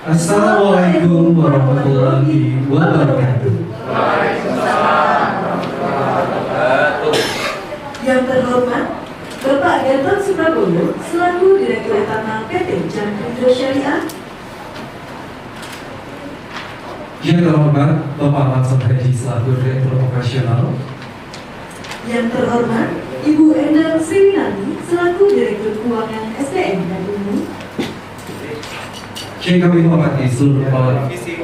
Assalamualaikum warahmatullahi wabarakatuh. Waalaikumsalam warahmatullahi wabarakatuh. Yang terhormat Bapak Gatot Suprabowo selaku Direktur Utama PT Jamkrindo Syariah. Yang terhormat Bapak Langsung Haji selaku Direktur Operasional. Yang terhormat Ibu Endang Sriwinati selaku Direktur Keuangan SDM dan Umum. Yang kami hormati seluruh kepala divisi,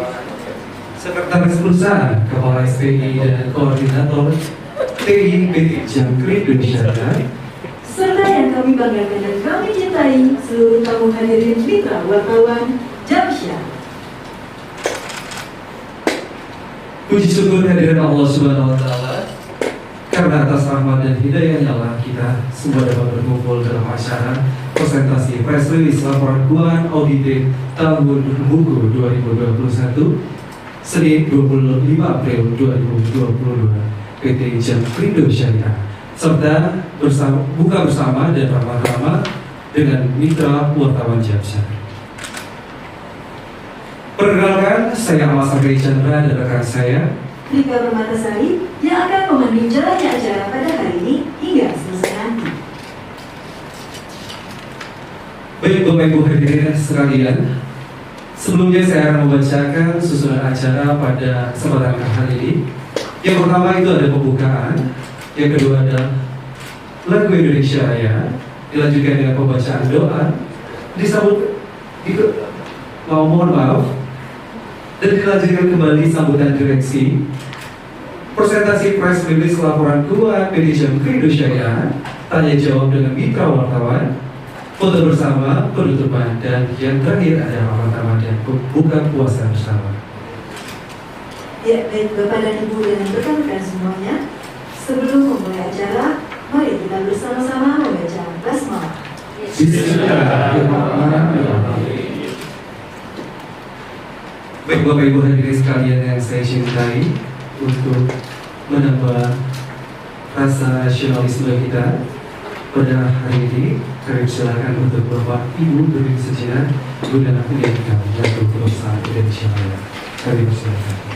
Sekretaris Perusahaan, Kepala SPI dan Koordinator TI PT Jamkrindo Syariah. Serta yang kami banggakan dan kami cintai seluruh tamu hadirin mitra wartawan Jamsyah. Puji syukur hadirat Allah Subhanahu wa Ta'ala, karena atas rahmat dan hidayahnya lah kita semua dapat berkumpul dalam acara presentasi press release laporan keuangan audit tahun buku 2021 Senin 25 April 2022 PT Jamkrindo Syariah, serta buka bersama dan ramah-ramah dengan mitra wartawan Jamsyah. Perkenalkan, saya Ahmad Sakri Chandra dan rekan saya Rika Permatasari yang akan memandu jalannya acara pada hari ini hingga selesai nanti. Baik Bapak Ibu hadirin sekalian, sebelumnya saya akan membacakan susunan acara pada kesempatan kali ini. Yang pertama itu ada pembukaan, yang kedua ada lagu Indonesia Raya, dilanjutkan dengan pembacaan doa, mohon maaf, dan dilanjutkan kembali sambutan direksi, presentasi press release laporan keuangan PT Jamkrindo Syariah, tanya jawab dengan mitra wartawan, foto bersama, penutupan, dan yang terakhir ada rapat dan buka puasa bersama. Ya, baik Bapak dan Ibu dan rekan-rekan semuanya, sebelum memulai acara, mari kita bersama-sama membaca basmalah. Bismillahirrahmanirrahim. Baik Bapak Ibu hadirin sekalian yang saya cintai, untuk menambah rasa nasionalisme kita pada hari ini, kami silakan untuk Bapak Ibu berdiri sejenak guna menyanyikan lagu Bangsa Indonesia Raya. Kami persilakan.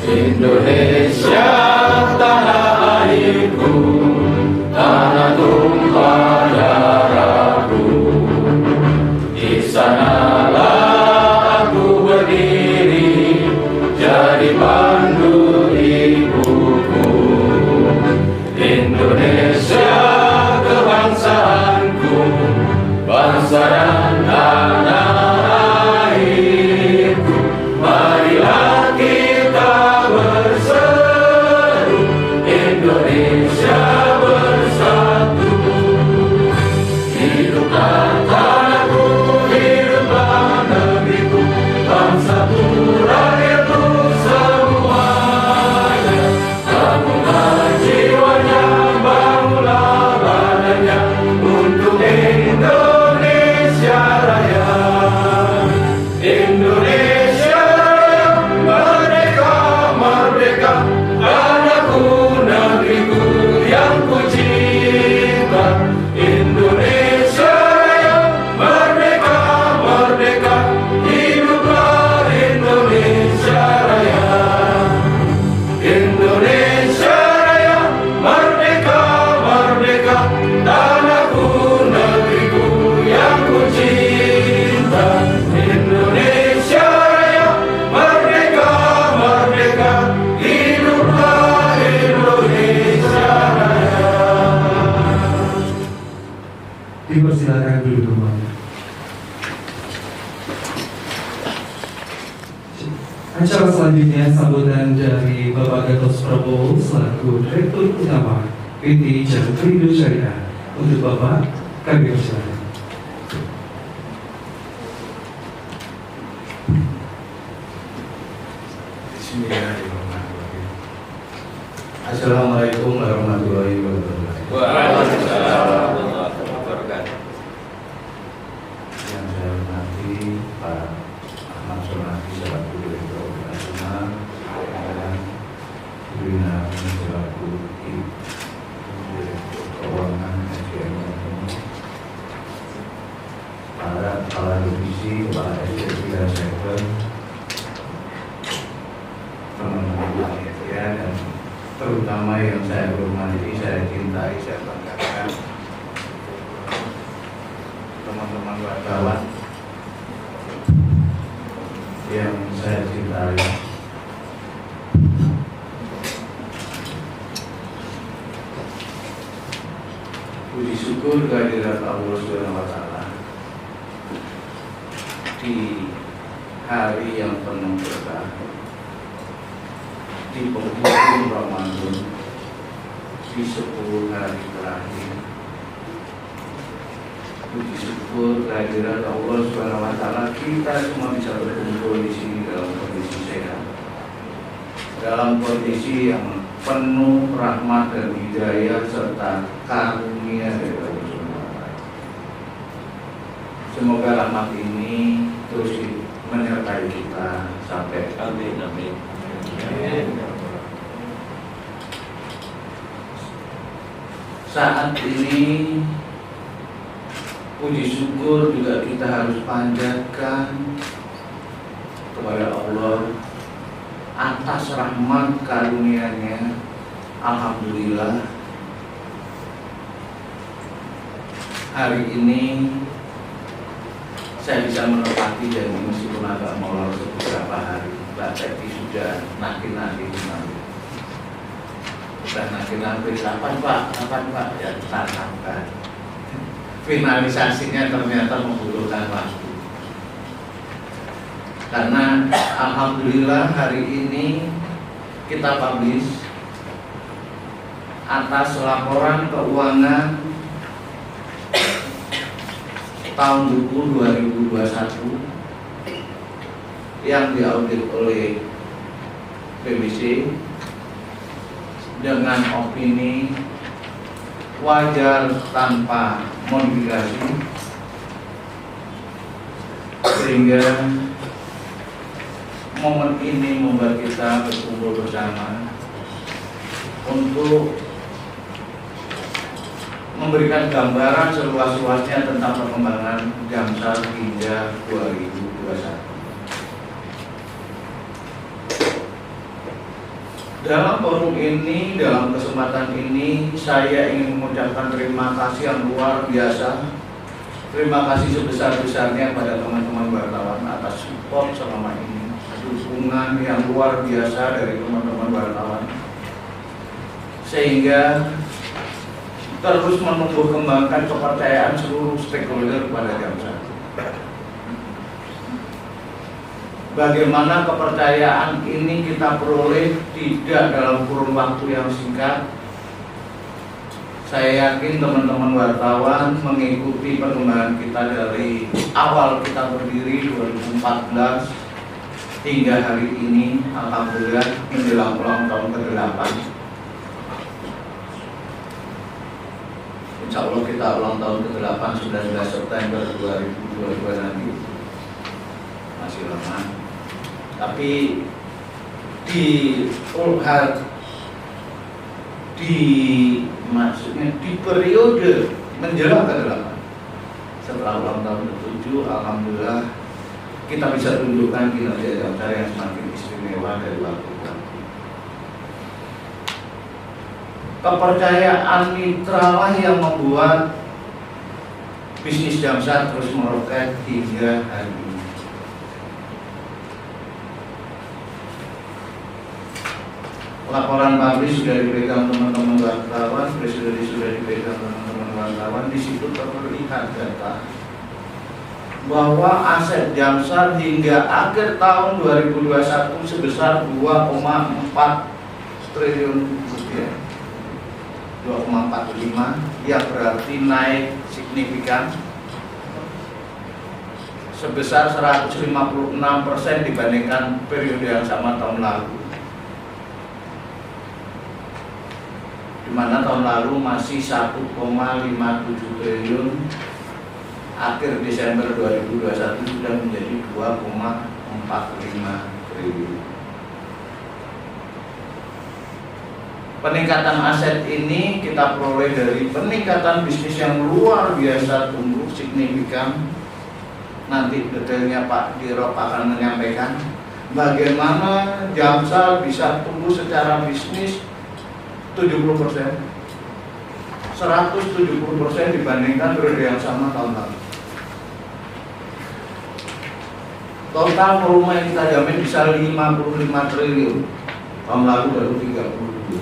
Indonesia tanah airku, tanah tumpah darahku. Di sanalah aku berdiri, jadi pandu ibuku. Indonesia kebangsaanku, bangsa dan tanah airku. Marilah kita berseru, Indonesia bersatu. Hiduplah tanahku, hiduplah negeriku, bangsaku, rakyatku semuanya. Bangunlah jiwanya, bangunlah badannya untuk Indonesia Raya. Indonesia Raya, merdeka, merdeka, tanahku, negeriku yang ku cinta. Indonesia Raya, merdeka, merdeka, hiduplah Indonesia Raya. Indonesia Raya, merdeka, merdeka, tanahku, negeriku yang ku cinta. Indonesia Raya, merdeka, merdeka, hiduplah Indonesia Raya. Dipersilakan duduk kembali. Acara selanjutnya sambutan dari Bapak Gatot Suprabowo selaku Direktur Utama PT Jamkrindo Syariah. Untuk Bapak, kami persilakan. Bismillahirrahmanirrahim. Assalamualaikum warahmatullahi wabarakatuh. Waalaikumsalam warahmatullahi wabarakatuh. Yang saya hormati Pak Ahmad Sonati selaku Direktur Operasional dan Bu Rina selaku Ibu Kondisi Kepala SDG dan Sektor, teman-teman panitia, dan terutama yang saya hormati, saya cintai, saya banggakan, teman-teman wartawan yang saya cintai. Puji syukur kehadirat Allah Subhanahu wa Ta'ala di hari yang penuh berkah, di penghujung Ramadan, di 10 hari terakhir. Puji syukur kehadirat Allah Subhanahu wa Ta'ala, kita semua bisa berkumpul di sini dalam kondisi sehat, dalam kondisi yang penuh rahmat dan hidayah serta karunia dari Allah Subhanahu wa Ta'ala. Semoga rahmat ini terus menyertai kita sampai Amin. Amin. saat ini. Puji syukur juga kita harus panjatkan kepada Allah atas rahmat karunia-Nya. Alhamdulillah, hari ini saya bisa menepati janji meskipun agak molor beberapa hari. Mbak Teti sudah nanti sudah nanti kapan Pak ya tanamkan. Finalisasinya ternyata membutuhkan waktu. Karena alhamdulillah hari ini kita publish atas laporan keuangan tahun buku 2021 yang diaudit oleh BBC dengan opini wajar tanpa modifikasi, sehingga momen ini membuat kita berkumpul bersama untuk memberikan gambaran seluas-luasnya tentang perkembangan Jamsar hingga 2021. Dalam forum ini, dalam kesempatan ini, saya ingin mengucapkan terima kasih yang luar biasa. Terima kasih sebesar-besarnya pada teman-teman wartawan atas support selama ini, dukungan yang luar biasa dari teman-teman wartawan, sehingga terus menumbuh kembangkan kepercayaan seluruh stakeholder kepada Jamsar. Bagaimana kepercayaan ini kita peroleh tidak dalam kurun waktu yang singkat. Saya yakin teman-teman wartawan mengikuti perkembangan kita dari awal kita berdiri 2014 hingga hari ini, alhamdulillah menjelang ulang tahun ke-8. Insya Allah kita ulang tahun ke-8 19 September 2022 nanti. Masih lama. Tapi maksudnya di periode menjelang ke-8 setelah ulang tahun ke-7, alhamdulillah kita bisa tunjukkan kinerja Jamsar yang semakin istimewa dari waktu ke waktu. Kepercayaan mitra lah yang membuat bisnis Jamsar terus meroket hingga hari ini. Laporan publish sudah dipegang teman-teman wartawan, sudah dipegang teman-teman wartawan. Di situ terlihat data bahwa aset Jamsar hingga akhir tahun 2021 sebesar 2,4 triliun rupiah, 2,45, yang berarti naik signifikan sebesar 156% dibandingkan periode yang sama tahun lalu. Di mana tahun lalu masih 1,57 triliun, akhir Desember 2021 sudah menjadi 2,45 triliun. Peningkatan aset ini kita peroleh dari peningkatan bisnis yang luar biasa tumbuh signifikan nanti detailnya Pak Dirop akan menyampaikan bagaimana Jamsar bisa tumbuh secara bisnis 70%, 170% dibandingkan periode yang sama tahun lalu. Total volume yang kita jamin bisa 55 triliun, tahun lalu baru 32.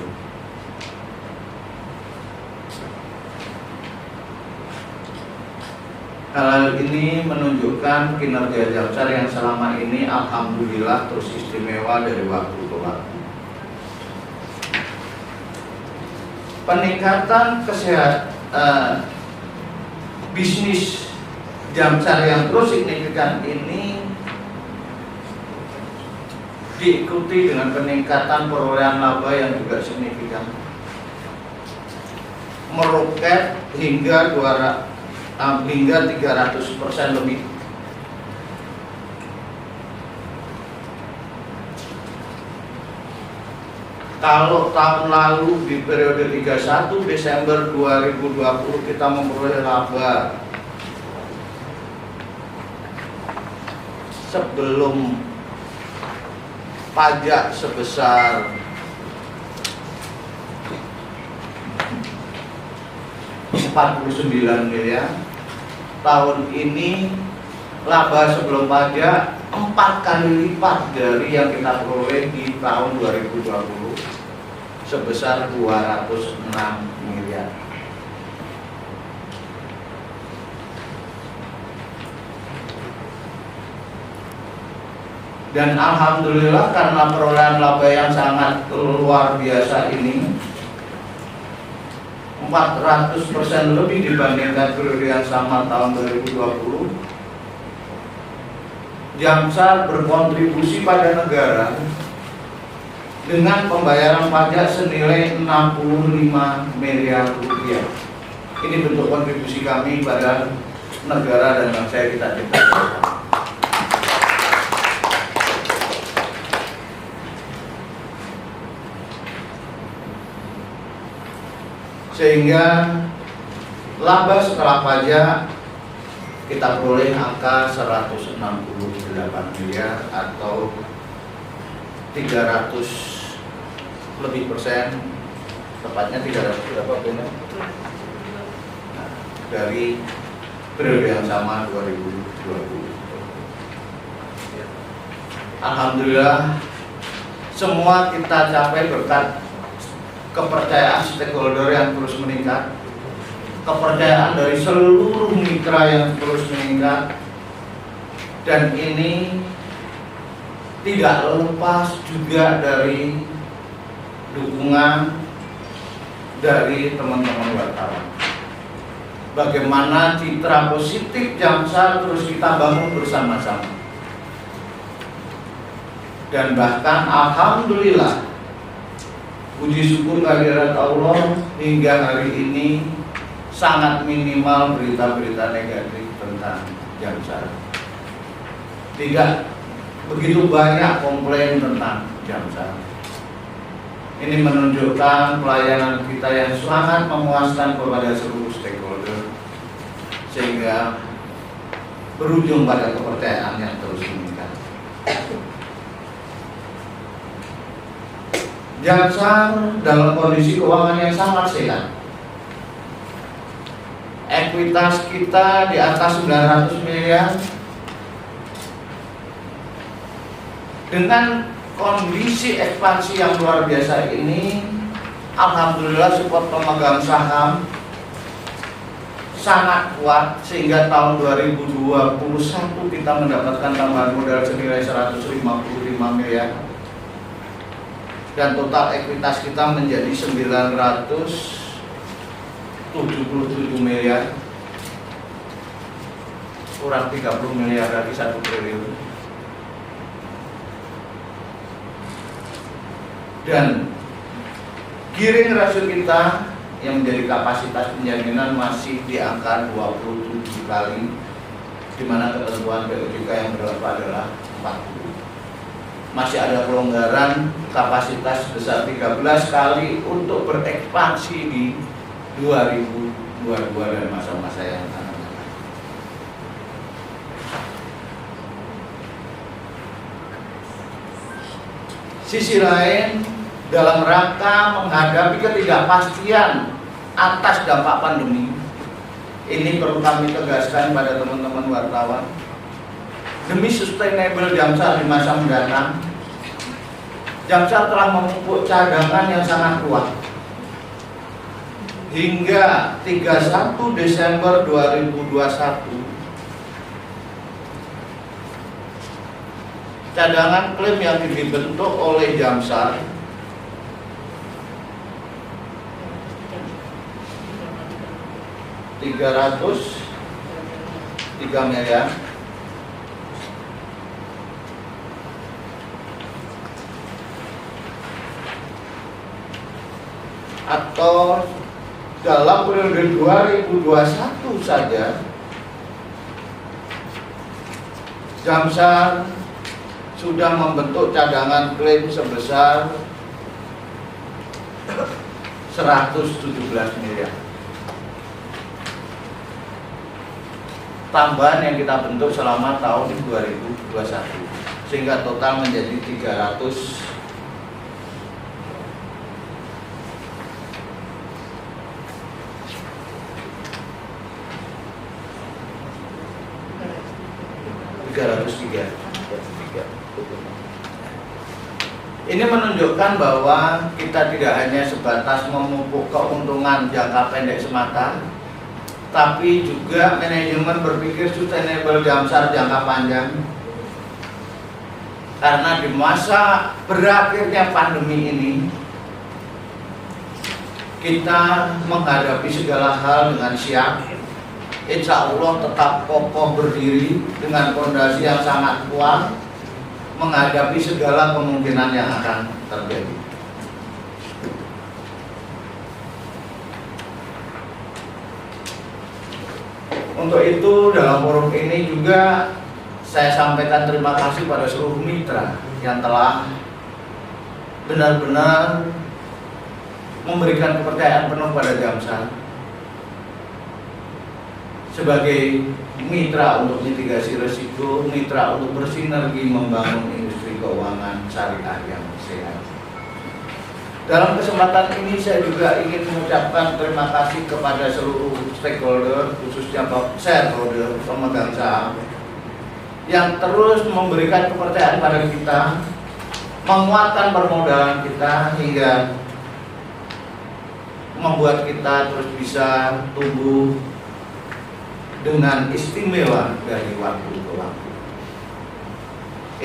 Hal ini menunjukkan kinerja Jamsar yang selama ini alhamdulillah terus istimewa dari waktu ke waktu. Peningkatan bisnis Jamsar yang terus signifikan ini diikuti dengan peningkatan perolehan laba yang juga signifikan, meroket hingga 300% lebih. Kalau tahun lalu di periode 31 Desember 2020 kita memperoleh laba sebelum pajak sebesar 49 miliar. Tahun ini laba sebelum pajak 4 kali lipat dari yang kita peroleh di tahun 2020 sebesar 206 miliar. Dan alhamdulillah karena perolehan laba yang sangat luar biasa ini, 400% lebih dibandingkan periode yang sama tahun 2020, Jamsar berkontribusi pada negara dengan pembayaran pajak senilai 65 miliar rupiah. Ini bentuk kontribusi kami pada negara dan bangsa kita cintai. Sehingga laba setelah pajak kita peroleh angka 168 miliar atau 300 lebih persen, tepatnya 300 berapa benar? Nah, dari periode yang sama 2020. Alhamdulillah semua kita capai berkat kepercayaan stakeholder yang terus meningkat, kepercayaan dari seluruh mitra yang terus meningkat, dan ini tidak lepas juga dari dukungan dari teman-teman wartawan. Bagaimana citra positif Jamsar terus kita bangun bersama-sama, dan bahkan alhamdulillah puji syukur kehadirat Allah hingga hari ini sangat minimal berita-berita negatif tentang Jamsar. Tidak begitu banyak komplain tentang Jamsar. Ini menunjukkan pelayanan kita yang sangat memuaskan kepada seluruh stakeholder, sehingga berujung pada kepercayaan yang terus meningkat. Jamsar dalam kondisi keuangan yang sangat sehat. Ekuitas kita di atas 900 miliar. Dengan kondisi ekspansi yang luar biasa ini, alhamdulillah support pemegang saham sangat kuat, sehingga tahun 2021 kita mendapatkan tambahan modal senilai 155 miliar. Dan total ekuitas kita menjadi 977 miliar, kurang 30 miliar dari 1 triliun. Dan gearing rasio kita yang menjadi kapasitas penjaminan masih di angka 27 kali, di mana ketentuan POJK yang berlaku adalah 40. Masih ada pelonggaran kapasitas sebesar 13 kali untuk berekspansi di 2022 dan masa-masa yang akan datang. Sisi lain, dalam rangka menghadapi ketidakpastian atas dampak pandemi, ini perlu kami tegaskan pada teman-teman wartawan, demi sustainable Jamsar di masa mendatang, Jamsar telah memupuk cadangan yang sangat kuat. Hingga 31 Desember 2021, cadangan klaim yang dibentuk oleh Jamsar $303 miliar, atau dalam periode 2021 saja Jamsar sudah membentuk cadangan klaim sebesar 117 miliar. Tambahan yang kita bentuk selama tahun 2021, sehingga total menjadi 303 Ini menunjukkan bahwa kita tidak hanya sebatas memupuk keuntungan jangka pendek semata, tapi juga manajemen berpikir sustainable Jamsar jangka panjang. Karena di masa berakhirnya pandemi ini, kita menghadapi segala hal dengan siap. Insya Allah tetap kokoh berdiri dengan fondasi yang sangat kuat, menghadapi segala kemungkinan yang akan terjadi. Untuk itu dalam forum ini juga saya sampaikan terima kasih pada seluruh mitra yang telah benar-benar memberikan kepercayaan penuh pada Jamsar sebagai mitra untuk mitigasi risiko, mitra untuk bersinergi membangun industri keuangan syariah yang sehat. Dalam kesempatan ini saya juga ingin mengucapkan terima kasih kepada seluruh stakeholder, khususnya shareholder, pemegang saham, yang terus memberikan kepercayaan pada kita, menguatkan permodalan kita hingga membuat kita terus bisa tumbuh dengan istimewa dari waktu ke waktu.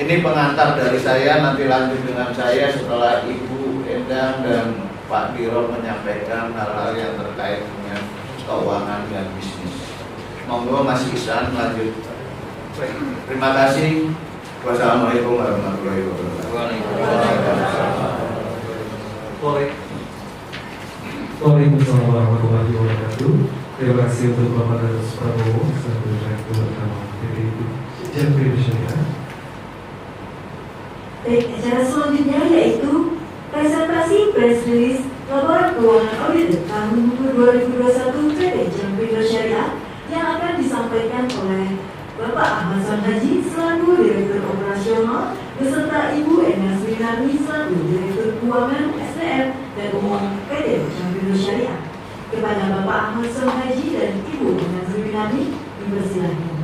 Ini pengantar dari saya, nanti lanjut dengan saya setelah Ibu Endang dan Pak Dirol menyampaikan hal-hal yang terkait dengan keuangan dan bisnis. Monggo Mas Ihsan lanjut. Terima kasih. Wassalamualaikum warahmatullahi wabarakatuh. Waalaikumsalam warahmatullahi wabarakatuh. Terima kasih untuk Bapak Datus Prabowo selaku Direktur Utama PT Indonesia. Baik, acara selanjutnya yaitu presentasi press release laporan keuangan audit tahun 2021 PT Jampindo Syariah yang akan disampaikan oleh Bapak Ahmad Sonhaji selaku Direktur Operasional beserta Ibu Enas Winarni selaku Direktur Keuangan SDM dan Umum PT Jampindo Syariah. Kepada Bapak Ahmad Sonhaji dan Ibu Enas Winarni dipersilakan.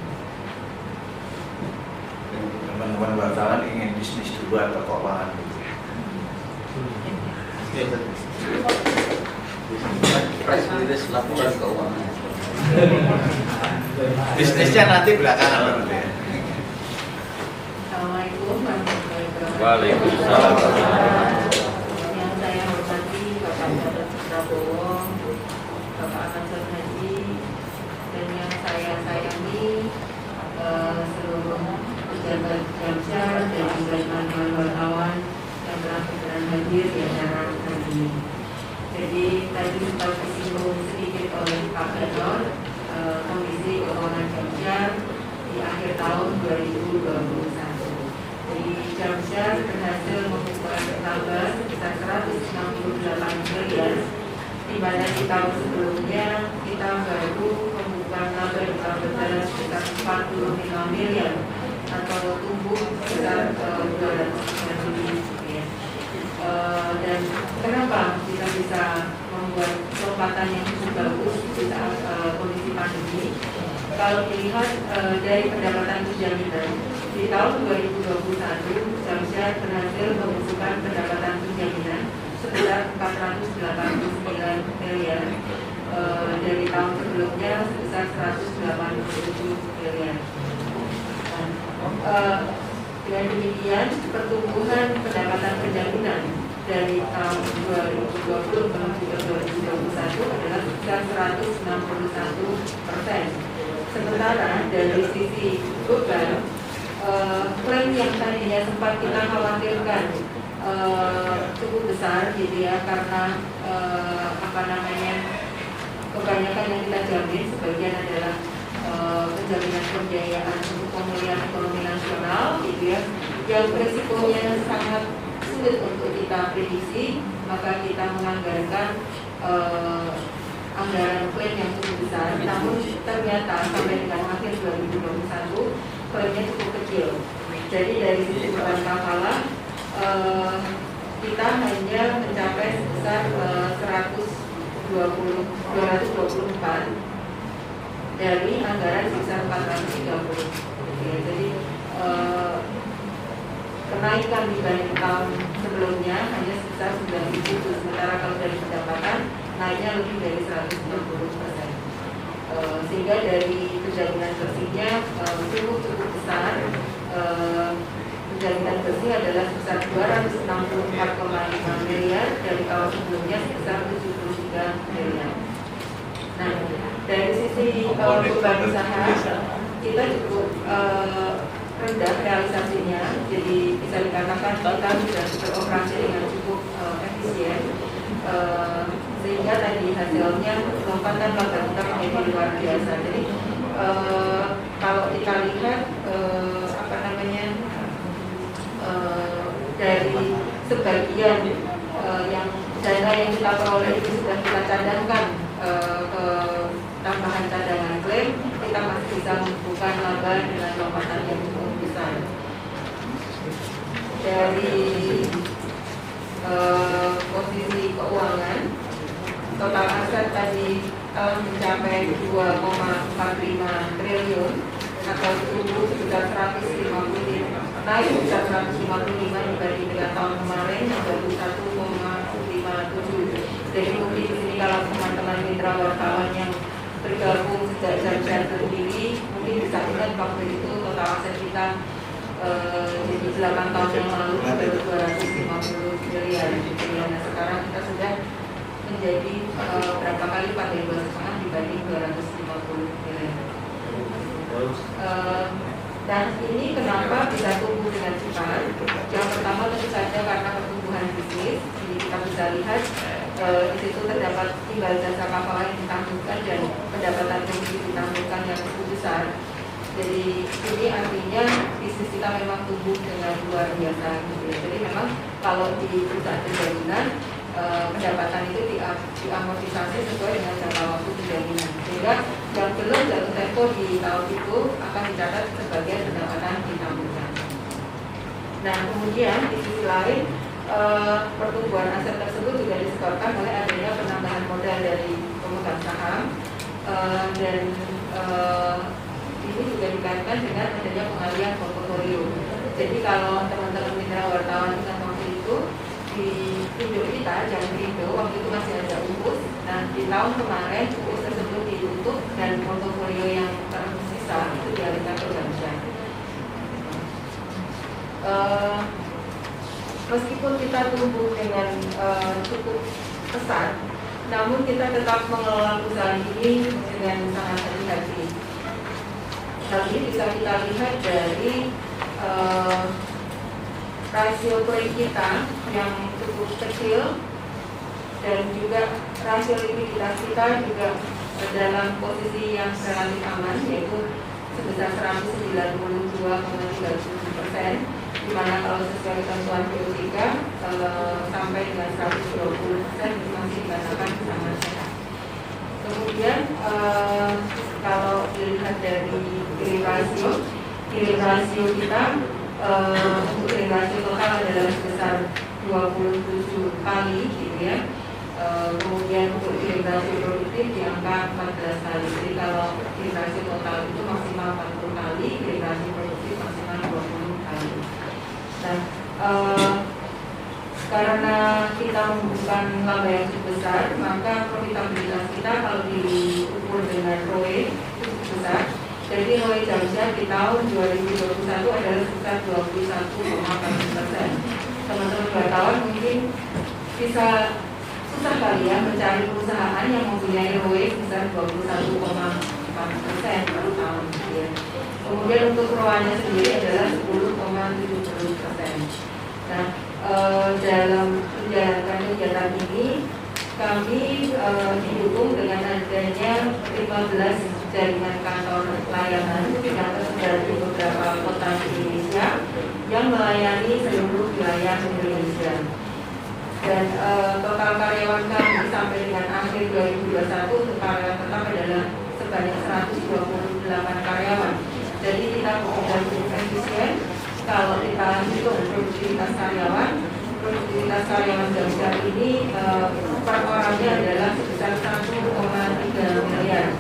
Teman-teman wartawan ingin bisnis dulu atau keuangan dulu? Press release laporan keuangan. Bisnisnya nanti belakangan dulu ya. Assalamualaikum warahmatullahi wabarakatuh. Waalaikumsalam. Yang saya hormati Bapak Datus Prabowo, Bapak Ahmad Sonhaji, dan yang saya sayangi seluruh pejabat Jamsar dan juga teman-teman wartawan yang telah berkenan hadir di acara hari ini. Jadi tadi sempat disinggung sedikit oleh Pak Gatot, kondisi keuangan Jamsar di akhir tahun 2021. Jadi Jamsar berhasil membuka laba sebesar 168 miliar, di mana di tahun sebelumnya kita baru membuka laba besar sekitar 45 miliar atau tumbuh sekitar 200 miliar. Dan kenapa kita bisa membuat lompatan yang cukup bagus di saat kondisi pandemi? Kalau dilihat dari pendapatan penjaminan di tahun 2021 seharusnya berhasil mengusulkan pendapatan penjaminan sebesar 489 miliar, dari tahun sebelumnya sebesar 187 miliar. Dengan demikian, pertumbuhan pendapatan penjaminan dari tahun 2020 menuju ke 2021 adalah sebesar 161%. Sementara dari sisi beban, klaim yang tadinya sempat kita khawatirkan cukup besar gitu ya, karena kebanyakan yang kita jamin sebagian adalah penjaminan pembiayaan untuk pemulihan ekonomi nasional gitu ya, yang risikonya sangat sulit untuk kita prediksi, maka kita menganggarkan anggaran klaim yang cukup besar. Namun ternyata sampai dengan akhir 2021 klaimnya cukup kecil. Jadi dari sisi beban kafalah kita hanya mencapai sebesar 224 dari anggaran sebesar 430. Jadi kenaikan dibanding tahun sebelumnya hanya sebesar 9.000, sementara kalau dari pendapatan naiknya lebih dari 160%. Sehingga dari penjaminan bersihnya cukup besar. Penjaminan bersih adalah sebesar 264,5 miliar, dari tahun sebelumnya sebesar 73 miliar. Nah, dari sisi beban usaha kita cukup rendah realisasinya, jadi bisa dikatakan kita sudah beroperasi dengan cukup efisien, sehingga tadi hasilnya lompatan laba kita menjadi luar biasa. Jadi kalau kita lihat dari sebagian yang dana yang kita peroleh itu sudah kita cadangkan ke tambahan cadangan klaim, kita masih bisa membuka laba dengan lompatan yang cukup besar. Dari posisi keuangan, total aset tadi mencapai 2,45 triliun atau tumbuh sebesar 155, naik sebesar 155 dibanding dengan tahun kemarin yang baru 1,57. Jadi mungkin di sini kalau teman-teman mitra wartawan yang bergabung sejak jam-jam berdiri mungkin bisa ingat waktu itu total aset kita jadi 8 tahun yang lalu baru 250 miliar. Nah sekarang kita sudah menjadi berapa kali lipat dari 2,5 dibanding 250 miliar. Dan ini kenapa bisa tumbuh dengan cepat? Yang pertama tentu saja karena pertumbuhan bisnis. Jadi kita bisa lihat di situ terdapat imbal jasa kafalah yang ditanggungan dan pendapatan yang ditanggungan yang cukup besar. Jadi ini artinya bisnis kita memang tumbuh dengan luar biasa. Jadi memang kalau di perusahaan penjaminan pendapatan itu diamortisasi sesuai dengan jangka waktu penjaminan, sehingga yang belum jatuh tempo di tahun itu akan dicatat sebagai pendapatan ditanggungan. Nah kemudian di sisi lain pertumbuhan aset tersebut juga disebabkan oleh adanya penambahan modal dari pemegang saham, dan ini juga dikaitkan dengan adanya pengalihan portofolio. Jadi kalau teman-teman mitra wartawan ingat waktu itu di Indo kita, jangan Indo, waktu itu masih ada UPUS. Nah di tahun kemarin UPUS tersebut ditutup dan portofolio yang tersisa itu dialihkan ke Banca. Meskipun kita tumbuh dengan cukup pesat, namun kita tetap mengelola perusahaan ini dengan sangat hati-hati. Hal ini bisa kita lihat dari rasio klaim kita yang cukup kecil, dan juga rasio likuiditas kita juga dalam posisi yang relatif aman, yaitu sebesar 192,37%, di mana kalau sesuai ketentuan PO3 sampai dengan 120% itu masih dikatakan sangat sehat. Kemudian kalau dilihat dari gearing rasio kita untuk gearing rasio total adalah sebesar 27 kali gitu ya. Kemudian untuk generasi produktif di angka 14 kali. Jadi kalau generasi total itu maksimal 40 kali, generasi produktif maksimal 20 kali. Nah, karena kita membutuhkan laba yang cukup besar, maka profitabilitas kita kalau diukur dengan ROE itu cukup besar. Jadi ROE Jamshed di tahun 2021 adalah sebesar 21,8%. Teman-teman wartawan mungkin bisa susah kali ya mencari perusahaan yang mempunyai ROE sebesar 21,4% per tahun. Ya. Kemudian untuk ROA-nya sendiri adalah 10,70%. Nah, dalam menjalankan kegiatan ini kami didukung dengan adanya 15 jaringan kantor layanan yang tersebar di beberapa kota di Indonesia yang melayani seluruh wilayah Indonesia. Dan total karyawan kami sampai dengan akhir 2021 untuk karyawan tetap adalah sebanyak 128 karyawan. Jadi kita sudah cukup efisien. Kalau kita hitung produktivitas karyawan Jamshed ini per orangnya adalah sebesar 1,3 miliar.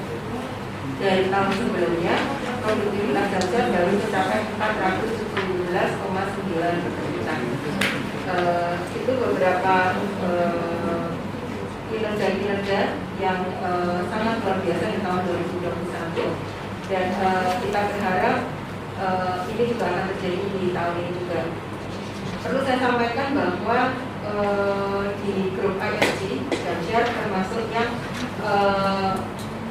Dari tahun sebelumnya produktivitas Jamshed baru mencapai 417,9 juta. Itu beberapa kinerja-kinerja yang sangat luar biasa di tahun 2021 dan kita berharap ini juga akan terjadi di tahun ini juga. Perlu saya sampaikan bahwa di grup ISG Jamshed termasuk yang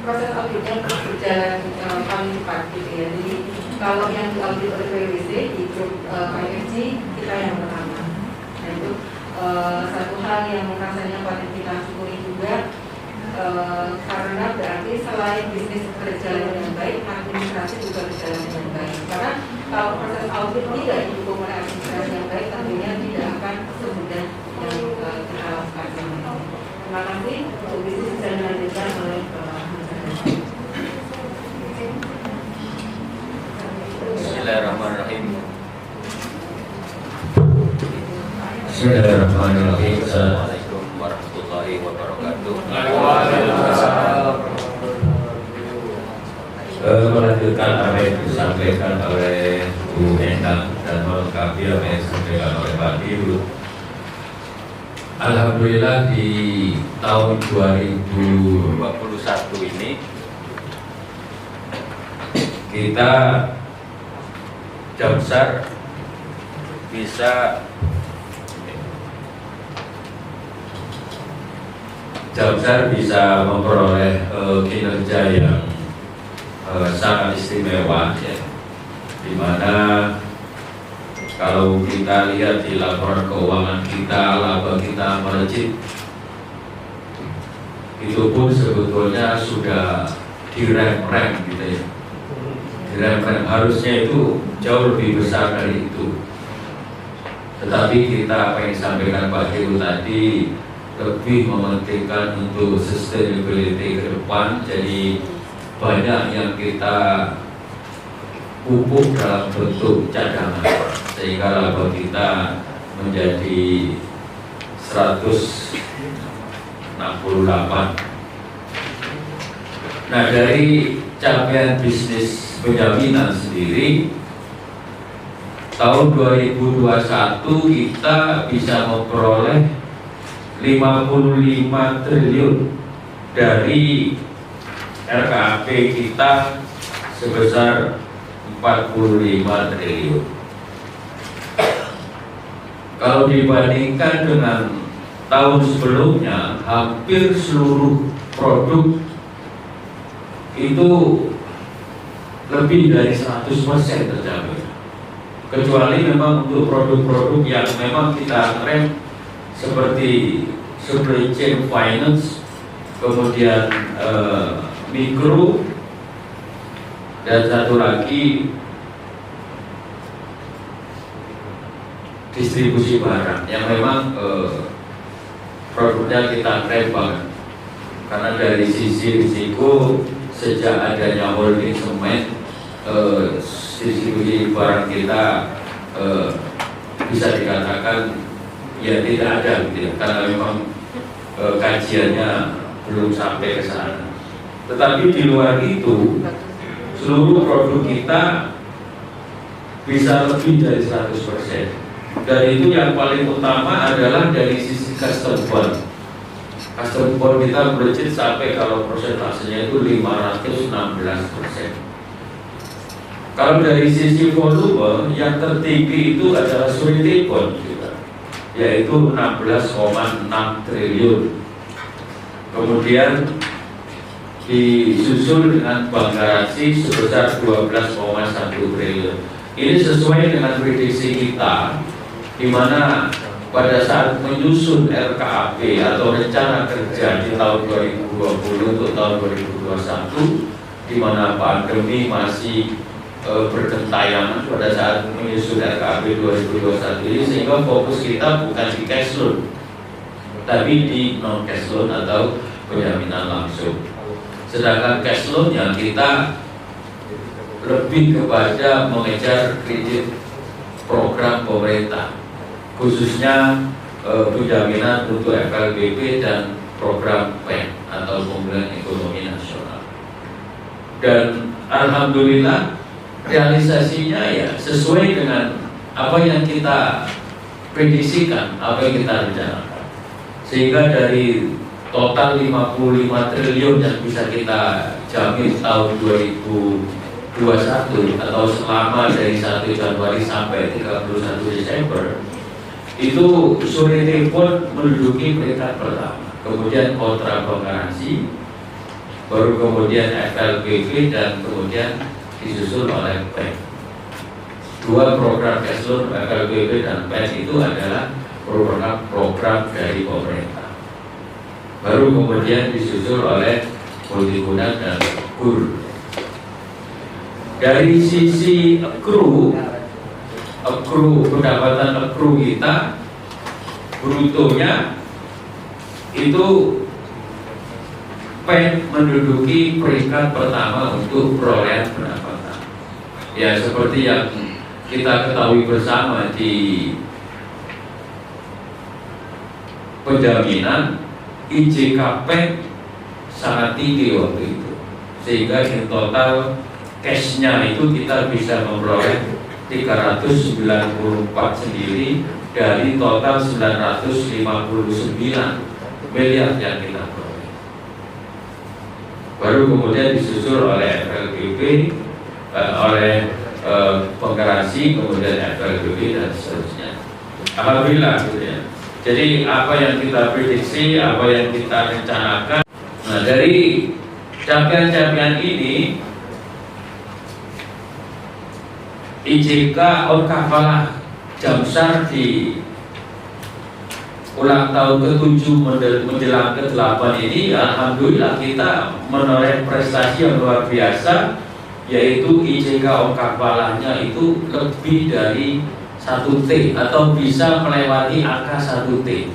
proses auditnya berjalan paling cepat gitu ya. Jadi kalau yang diaudit oleh PwC di grup ISG kita yang pertama. Nah itu satu hal yang rasanya patut kita syukuri juga. Karena berarti selain bisnis berjalan dengan baik, administrasi juga berjalan dengan baik. Karena kalau proses audit tidak didukung oleh administrasi yang baik, tentunya tidak akan semudah yang kita lakukan. Terima kasih. Untuk bisnis bisa dilanjutkan oleh Bismillahirrahmanirrahim. Bismillahirrahmanirrahim. Assalamualaikum warahmatullahi wabarakatuh. Melanjutkan apa yang disampaikan oleh Bu Endang dan melengkapi apa yang disampaikan oleh Pak Dirut. Alhamdulillah di tahun 2021 ini kita Jamshed bisa memperoleh kinerja yang sangat istimewa ya. Dimana kalau kita lihat di laporan keuangan kita, laba kita melejit, itu pun sebetulnya sudah direm-rem gitu ya. Direm-rem, harusnya itu jauh lebih besar dari itu. Tetapi kita apa yang disampaikan Pak Heru tadi lebih mementingkan untuk sustainability ke depan. Jadi banyak yang kita pupuk dalam bentuk cadangan sehingga laba kita menjadi 168. Nah, dari capaian bisnis penjaminan sendiri tahun 2021 kita bisa memperoleh 55 triliun dari RKAP kita sebesar 45 triliun. Kalau dibandingkan dengan tahun sebelumnya, hampir seluruh produk itu lebih dari 100% tercapai. Kecuali memang untuk produk-produk yang memang kita rem seperti supply chain finance, kemudian mikro, dan satu lagi distribusi barang yang memang produknya kita rem banget. Karena dari sisi risiko sejak adanya holding semen, distribusi barang kita bisa dikatakan ya tidak ada gitu ya, karena memang kajiannya belum sampai ke sana. Tetapi di luar itu seluruh produk kita bisa lebih dari 100%. Dan itu yang paling utama adalah dari sisi custom bond. Custom bond kita melejit sampai kalau persentasenya itu 516%. Kalau dari sisi volume yang tertinggi itu adalah surety bond juga, yaitu 16,6 triliun. Kemudian disusul dengan bank garansi sebesar 12,1 triliun. Ini sesuai dengan prediksi kita, di mana pada saat menyusun RKAP atau rencana kerja di tahun 2020 untuk tahun 2021, di mana pandemi masih bergentayangan pada saat menyusun RKAP 2021 ini, sehingga fokus kita bukan di cash loan, tapi di non cash loan atau penjaminan langsung. Sedangkan cash loan-nya kita lebih kepada mengejar kredit program pemerintah, khususnya penjaminan untuk FLBP dan program PEN atau pemulihan ekonomi nasional. Dan alhamdulillah realisasinya ya sesuai dengan apa yang kita prediksikan, apa yang kita rencanakan. Sehingga dari total 55 triliun yang bisa kita jamin tahun 2021 atau selama dari 1 Januari sampai 31 Desember, itu surety bond menduduki peringkat pertama, kemudian kontra bank garansi, baru kemudian FLBP, dan kemudian disusul oleh PEN. Dua program cash loan FLBP dan PEN itu adalah program dari pemerintah. Baru kemudian disusul oleh Multiguna dan KUR. Dari sisi pendapatan accrue kita, brutonya itu PEN menduduki peringkat pertama untuk perolehan pendapatan. Ya seperti yang kita ketahui bersama, di penjaminan IJK PEN sangat tinggi waktu itu, sehingga in total cashnya itu kita bisa memperoleh 394 sendiri dari total 959 miliar yang kita peroleh. Baru kemudian disusul oleh FLBP, oleh penggaransi, kemudian FLBP dan seterusnya. Alhamdulillah gitu ya. Jadi apa yang kita prediksi, apa yang kita rencanakan, nah dari capaian-capaian ini IJK on kafalah Jamsar di ulang tahun ke-7 menjelang ke-8 ini, alhamdulillah kita menoreh prestasi yang luar biasa, yaitu IJK on kafalahnya itu lebih dari 1T atau bisa melewati angka 1T.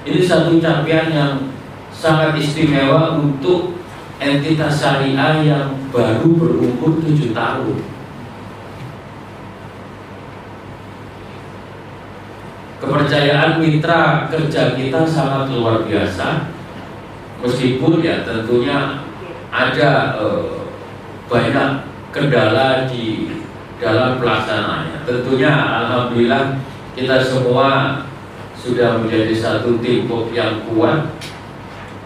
Ini satu capaian yang sangat istimewa untuk entitas syariah yang baru berumur 7 tahun. Kepercayaan mitra kerja kita sangat luar biasa, meskipun ya tentunya ada banyak kendala di dalam pelaksanaannya. Tentunya alhamdulillah kita semua sudah menjadi satu tim yang kuat,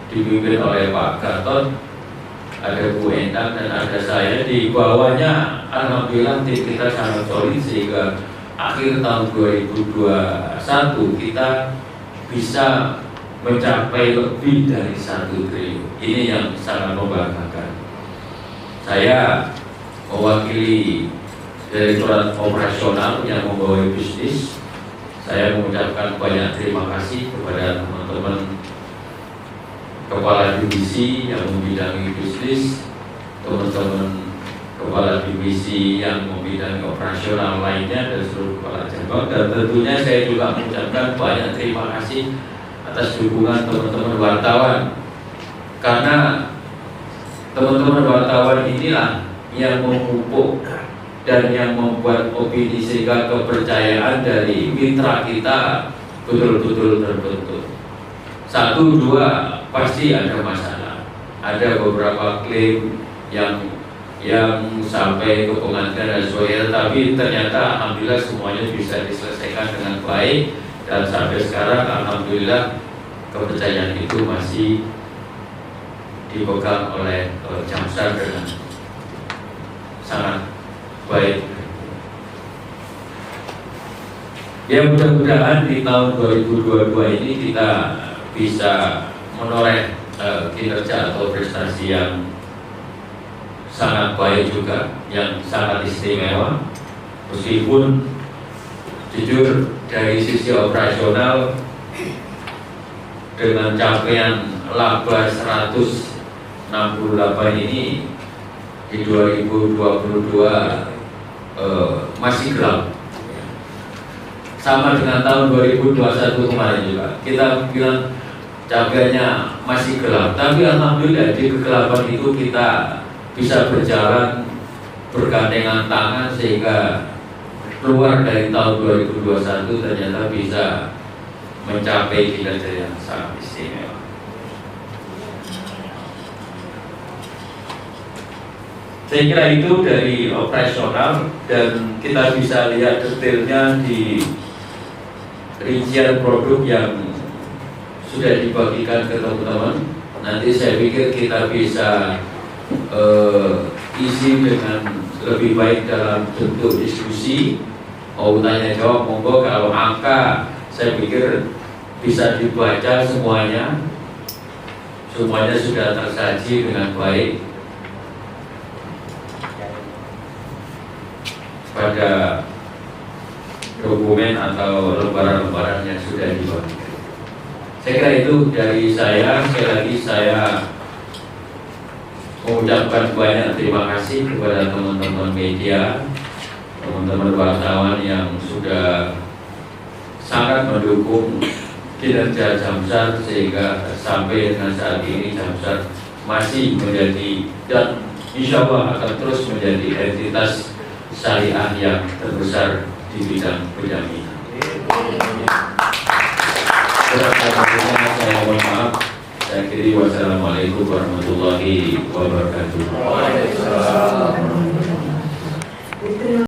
dipimpin oleh Pak Gatot, ada Bu Endang dan ada saya. Di bawahnya alhamdulillah tim kita sangat solid, sehingga akhir tahun 2021 kita bisa mencapai lebih dari 1 triliun. Ini yang sangat membanggakan. Saya mewakili Direktorat Operasional yang membawa bisnis. Saya mengucapkan banyak terima kasih kepada teman-teman kepala divisi yang membidangi bisnis, teman-teman kepala divisi yang membidangi operasional lainnya, dan seluruh kepala cabang. Dan tentunya saya juga mengucapkan banyak terima kasih atas dukungan teman-teman wartawan, karena teman-teman wartawan inilah yang memupuk dan yang membuat opini, sehingga kepercayaan dari mitra kita betul-betul terbentuk. 1, 2 pasti ada masalah. Ada beberapa klaim yang sampai ke pengadilan dan sebagainya, tapi ternyata alhamdulillah semuanya bisa diselesaikan dengan baik, dan sampai sekarang alhamdulillah kepercayaan itu masih dipegang oleh Jamsar dengan sangat baik. Ya, mudah-mudahan di tahun 2022 ini kita bisa menoreh kinerja atau prestasi yang sangat baik juga, yang sangat istimewa. Meskipun jujur dari sisi operasional dengan capaian laba 168 ini di 2022 masih gelap. Sama dengan tahun 2021 kemarin juga, kita bilang capaiannya masih gelap, tapi alhamdulillah di kegelapan itu kita bisa berjalan bergandengan tangan sehingga keluar dari tahun 2021 ternyata bisa mencapai kinerja yang sangat istimewa. Saya kira itu dari operasional, dan kita bisa lihat detailnya di rincian produk yang sudah dibagikan ke teman-teman. Nanti saya pikir kita bisa isi dengan lebih baik dalam bentuk diskusi. Mau tanya jawab monggo, kalau angka saya pikir bisa dibaca semuanya sudah tersaji dengan baik pada dokumen atau lembaran-lembaran yang sudah dibagikan. Saya kira itu dari saya. Sekali lagi saya mengucapkan banyak terima kasih kepada teman-teman media, teman-teman wartawan yang sudah sangat mendukung kinerja Jamsar sehingga sampai dengan saat ini Jamsar masih menjadi dan insya Allah akan terus menjadi entitas syariah yang terbesar di bidang penjaminan. Saya mohon maaf. Saya kiri wassalamualaikum warahmatullahi wabarakatuh.